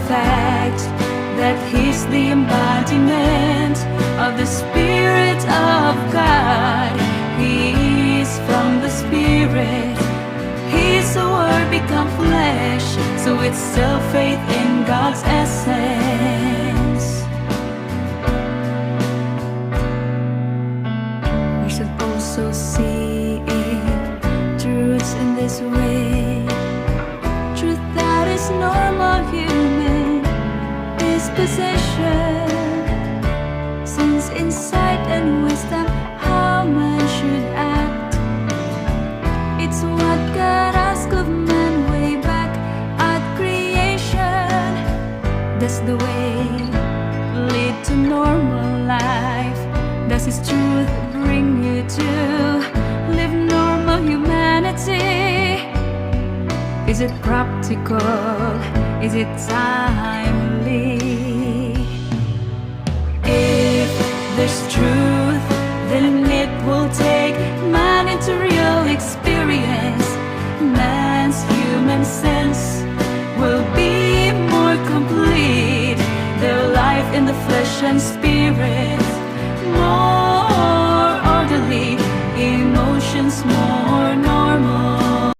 fact that He's the embodiment of the Spirit of God. He is from the Spirit. He's the Word become flesh, so it's still faith in God's essence. We should also see truths in this way, truth that is normal human disposition, since insight and wisdom how man should act. It's what God asked of man way back at creation. That's the way lead to normal life. Does His truth bring you to live normal humanity? Is it practical? Is it timely? If there's truth, then it will take man into real experience. Man's human sense will be more complete. Their life in the flesh and spirit more orderly, emotions more